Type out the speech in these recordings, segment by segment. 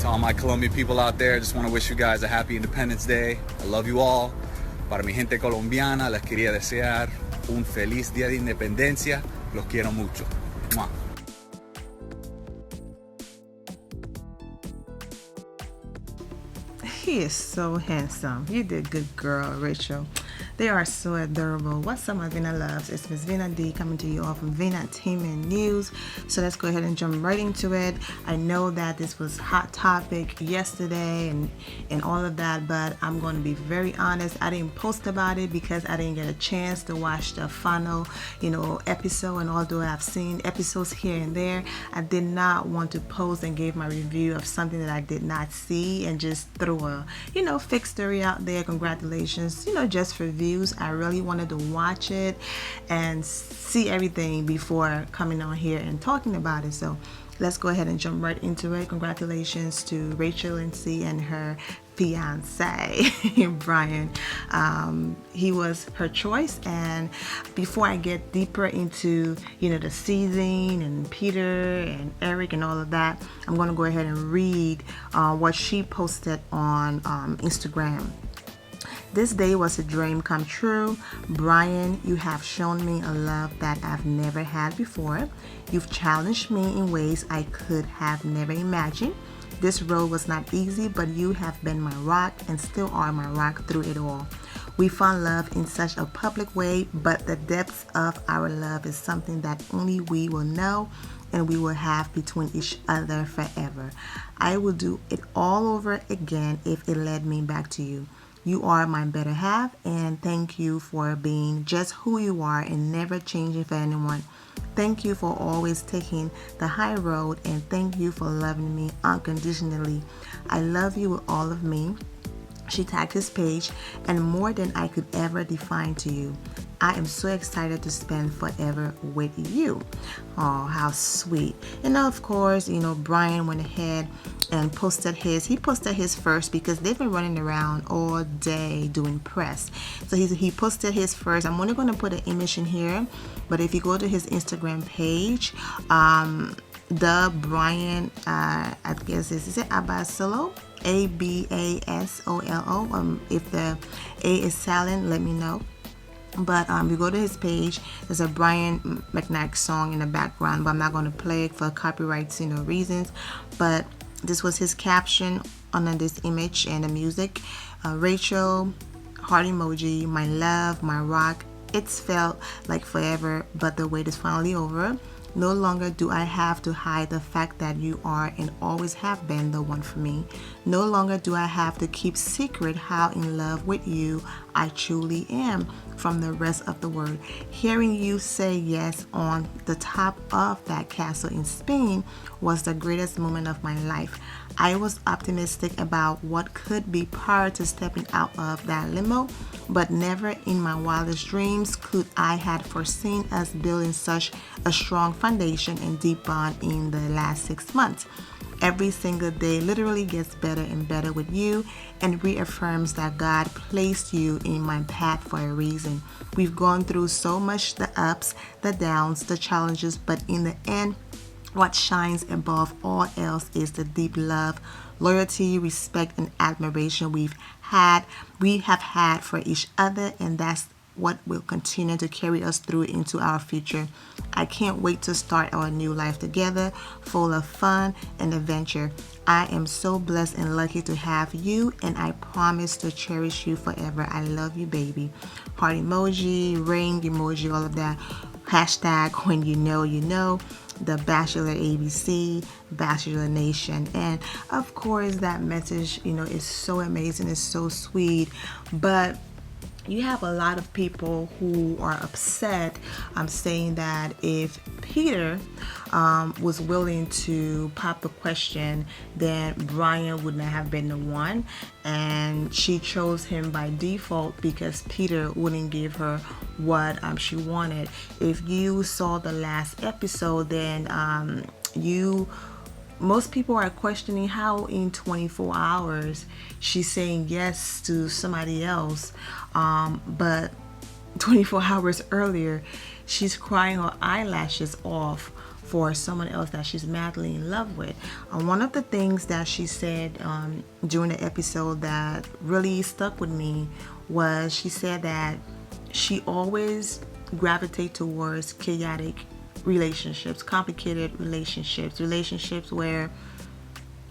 To all my Colombian people out there, I just want to wish you guys a happy Independence Day. I love you all. Para mi gente colombiana, les quería desear un feliz día de independencia. Los quiero mucho. Mwah. He is so handsome. You did good, girl, Rachel. They are so adorable. What's up, my Vina loves? It's Miss Vina D coming to you all from Vina Entertainment News. So let's go ahead and jump right into it. I know that this was hot topic yesterday and all of that, but I'm going to be very honest. I didn't post about it because I didn't get a chance to watch the final, episode. And although I've seen episodes here and there, I did not want to post and give my review of something that I did not see and just throw a, fake story out there. Congratulations, just for views. I really wanted to watch it and see everything before coming on here and talking about it. So let's go ahead and jump right into it. Congratulations to Rachel, Lindsay, and her fiance, Bryan. He was her choice. And before I get deeper into, the season and Peter and Eric and all of that, I'm going to go ahead and read what she posted on Instagram. This day was a dream come true. Bryan, you have shown me a love that I've never had before. You've challenged me in ways I could have never imagined. This road was not easy, but you have been my rock and still are my rock through it all. We found love in such a public way, but the depths of our love is something that only we will know and we will have between each other forever. I will do it all over again if it led me back to you. You are my better half, and thank you for being just who you are and never changing for anyone. Thank you for always taking the high road, and thank you for loving me unconditionally. I love you with all of me. She tagged his page, and more than I could ever define to you. I am so excited to spend forever with you. Oh, how sweet. And of course, Bryan went ahead and posted his. He posted his first because they've been running around all day doing press. So he posted his first. I'm only going to put an image in here, but if you go to his Instagram page, the Bryan, I guess is it Abasolo? Abasolo. If the A is silent, let me know. But you go to his page, there's a Bryan McKnight song in the background, but I'm not going to play it for copyright reasons. But this was his caption under this image and the music. Rachel, heart emoji, my love, my rock. It's felt like forever, but the wait is finally over. No longer do I have to hide the fact that you are and always have been the one for me. No longer do I have to keep secret how in love with you I truly am from the rest of the world. Hearing you say yes on the top of that castle in Spain was the greatest moment of my life. I was optimistic about what could be prior to stepping out of that limo, but never in my wildest dreams could I had foreseen us building such a strong foundation and deep bond in the last 6 months. Every single day literally gets better and better with you and reaffirms that God placed you in my path for a reason. We've gone through so much, the ups, the downs, the challenges, but in the end, what shines above all else is the deep love, loyalty, respect, and admiration we have had for each other, and that's what will continue to carry us through into our future. I can't wait to start our new life together, full of fun and adventure. I am so blessed and lucky to have you, and I promise to cherish you forever. I love you, baby. Heart emoji, ring emoji, all of that. Hashtag when you know, you know. The Bachelor ABC, Bachelor Nation. And of course that message, is so amazing, it's so sweet. But you have a lot of people who are upset saying that if Peter was willing to pop the question, then Bryan would not have been the one, and she chose him by default because Peter wouldn't give her what she wanted. If you saw the last episode, then most people are questioning how in 24 hours she's saying yes to somebody else, but 24 hours earlier she's crying her eyelashes off for someone else that she's madly in love with. One of the things that she said during the episode that really stuck with me was she said that she always gravitates towards chaotic relationships, complicated relationships where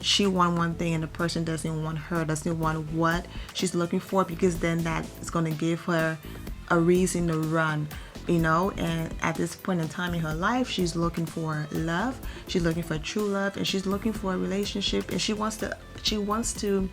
she want one thing and the person doesn't want her, doesn't want what she's looking for, because then that is going to give her a reason to run, and at this point in time in her life, she's looking for love, she's looking for true love, and she's looking for a relationship, and she wants to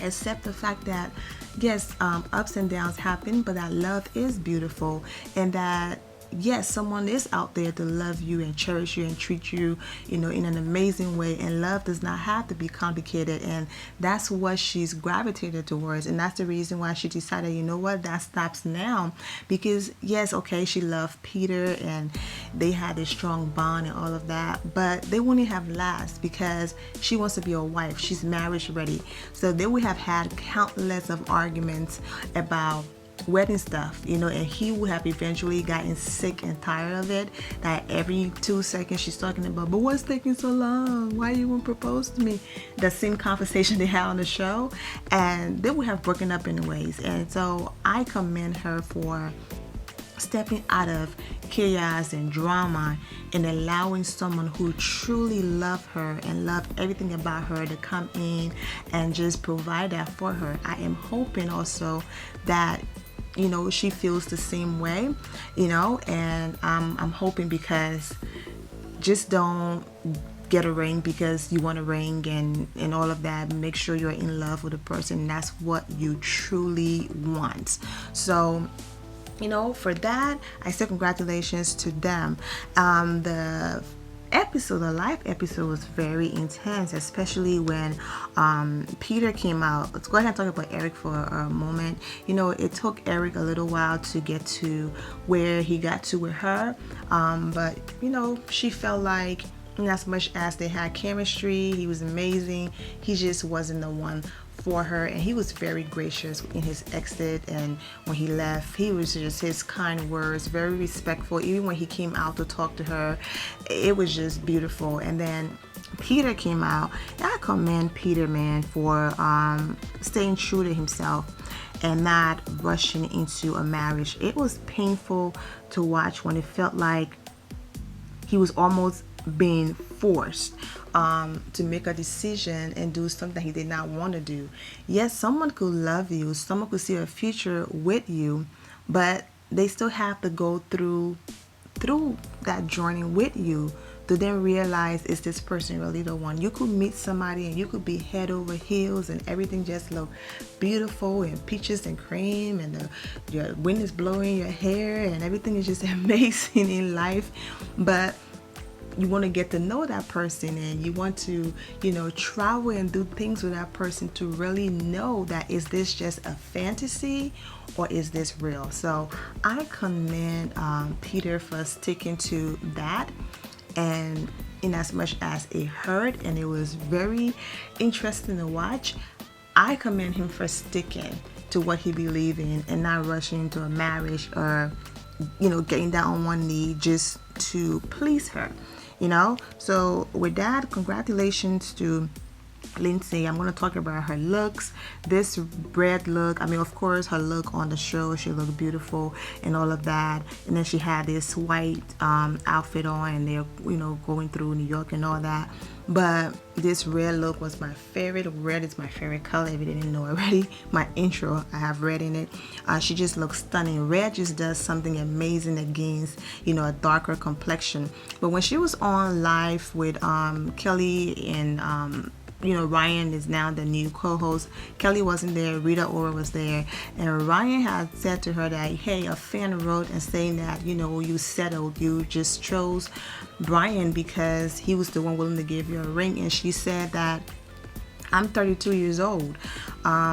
accept the fact that yes, ups and downs happen, but that love is beautiful, and that yes, someone is out there to love you and cherish you and treat you, in an amazing way. And love does not have to be complicated. And that's what she's gravitated towards. And that's the reason why she decided, you know what, that stops now. Because yes, okay, she loved Peter and they had a strong bond and all of that. But they wouldn't have last because she wants to be a wife. She's marriage ready. So they would have had countless of arguments about wedding stuff, and he would have eventually gotten sick and tired of it, that every 2 seconds she's talking about, but what's taking so long, why you won't propose to me, the same conversation they had on the show, and they would have broken up anyways. And so I commend her for stepping out of chaos and drama and allowing someone who truly loved her and loved everything about her to come in and just provide that for her. I am hoping also that she feels the same way, and I'm hoping, because just don't get a ring because you want a ring and all of that. Make sure you're in love with a person. That's what you truly want. So for that, I say congratulations to them. The live episode was very intense, especially when Peter came out. Let's go ahead and talk about Eric for a moment. It took Eric a little while to get to where he got to with her, but she felt like, as much as they had chemistry, he was amazing, he just wasn't the one for her. And he was very gracious in his exit, and when he left, he was just, his kind words, very respectful. Even when he came out to talk to her, it was just beautiful. And then Peter came out, and I commend Peter, man, for staying true to himself and not rushing into a marriage. It was painful to watch when it felt like he was almost being forced to make a decision and do something he did not want to do. Yes, someone could love you, someone could see a future with you, but they still have to go through that journey with you to then realize, is this person really the one? You could meet somebody and you could be head over heels and everything just look beautiful and peaches and cream, and your wind is blowing your hair and everything is just amazing in life, but you want to get to know that person, and you want to, travel and do things with that person to really know that, is this just a fantasy or is this real? So I commend Peter for sticking to that, and in as much as it hurt and it was very interesting to watch, I commend him for sticking to what he believed in and not rushing into a marriage or, getting down on one knee just to please her. So with that, congratulations to Lindsay. I'm going to talk about her looks. This red look, of course, her look on the show, she looked beautiful and all of that. And then she had this white outfit on, and they're, going through New York and all that. But this red look was my favorite. Red is my favorite color, if you didn't know already. My intro, I have red in it. She just looks stunning. Red just does something amazing against, a darker complexion. But when she was on live with Kelly and Ryan is now the new co-host. Kelly wasn't there, Rita Ora was there, and Ryan had said to her that, hey, a fan wrote and saying that, you settled, you just chose Bryan because he was the one willing to give you a ring. And she said that, I'm 32 years old,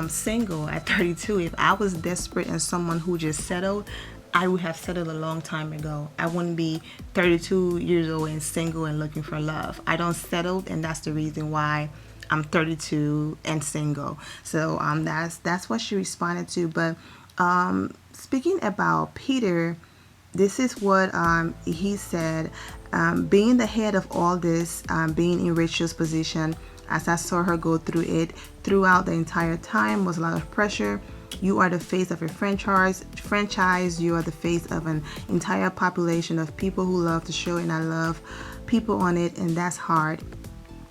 single at 32. If I was desperate and someone who just settled, I would have settled a long time ago. I wouldn't be 32 years old and single and looking for love. I don't settle, and that's the reason why I'm 32 and single. So that's what she responded to. But speaking about Peter, this is what he said. Being the head of all this, being in Rachel's position, as I saw her go through it throughout the entire time, was a lot of pressure. You are the face of a franchise. You are the face of an entire population of people who love the show, and I love people on it, and that's hard.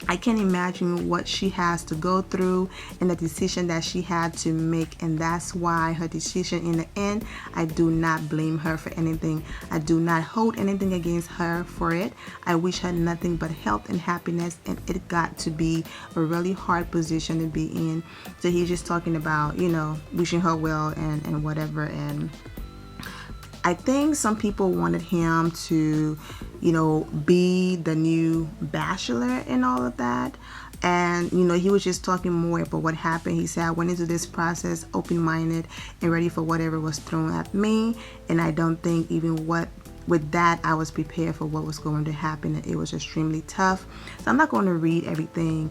I can't imagine what she has to go through and the decision that she had to make, and that's why her decision in the end, I do not blame her for anything. I do not hold anything against her for it. I wish her nothing but health and happiness, and it got to be a really hard position to be in. So he's just talking about, you know, wishing her well and whatever. And I think some people wanted him to, you know, be the new Bachelor and all of that. And, you know, he was just talking more about what happened. He said, I went into this process open-minded and ready for whatever was thrown at me. And I don't think even with that, I was prepared for what was going to happen. It was extremely tough. So I'm not going to read everything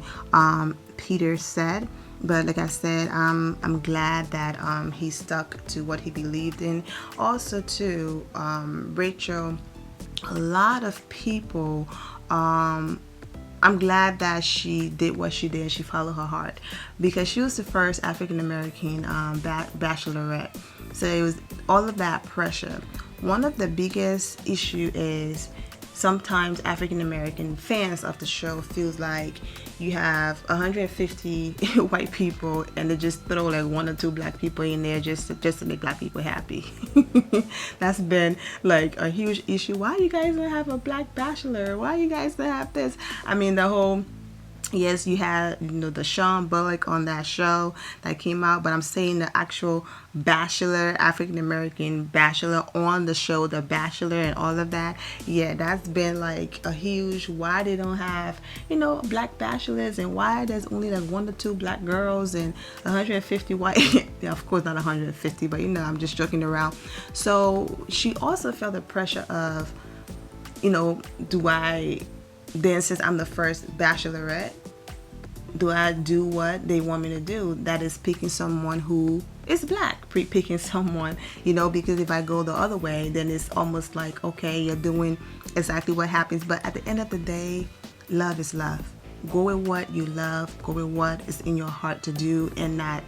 Peter said. But like I said, I'm glad that he stuck to what he believed in. Also, too, Rachel, a lot of people, I'm glad that she did what she did. She followed her heart, because she was the first African-American Bachelorette. So it was all of that pressure. One of the biggest issue is sometimes African-American fans of the show feels like you have 150 white people and they just throw like 1 or 2 black people in there just to make black people happy. That's been like a huge issue. Why you guys don't have a black bachelor? Why you guys don't have this? I mean, the whole... Yes, you had, you know, the Sean Bullock on that show that came out, but I'm saying the actual Bachelor, African-American Bachelor on the show, The Bachelor and all of that. Yeah, that's been like a huge, why they don't have, you know, black bachelors, and why there's only like 1 or 2 black girls and 150 white. Yeah, of course not 150, but you know, I'm just joking around. So she also felt the pressure of, you know, then since I'm the first Bachelorette, do I do what they want me to do? That is picking someone who is black, picking someone, you know, because if I go the other way, then it's almost like, okay, you're doing exactly what happens. But at the end of the day, love is love. Go with what you love, go with what is in your heart to do, and not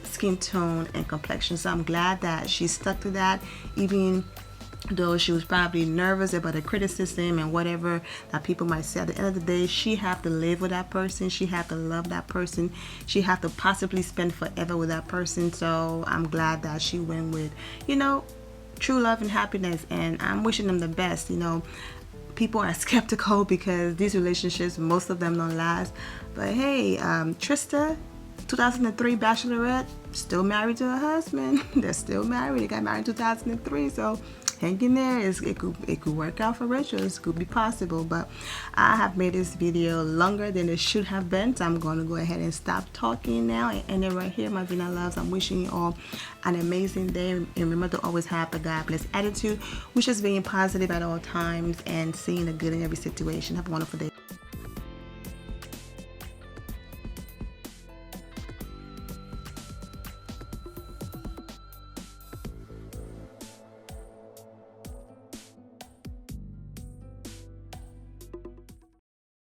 skin tone and complexion. So I'm glad that she stuck to that, even though she was probably nervous about the criticism and whatever that people might say. At the end of the day, she have to live with that person. She have to love that person. She have to possibly spend forever with that person. So I'm glad that she went with, you know, true love and happiness. And I'm wishing them the best. You know, people are skeptical because these relationships, most of them don't last. But hey, Trista, 2003 Bachelorette, still married to her husband. They're still married. They got married in 2003. So hang in there. It could work out for Rachel. It could be possible. But I have made this video longer than it should have been, so I'm going to go ahead and stop talking now and end it right here. My Vina loves, I'm wishing you all an amazing day, and remember to always have a God bless attitude, which is being positive at all times and seeing the good in every situation. Have a wonderful day.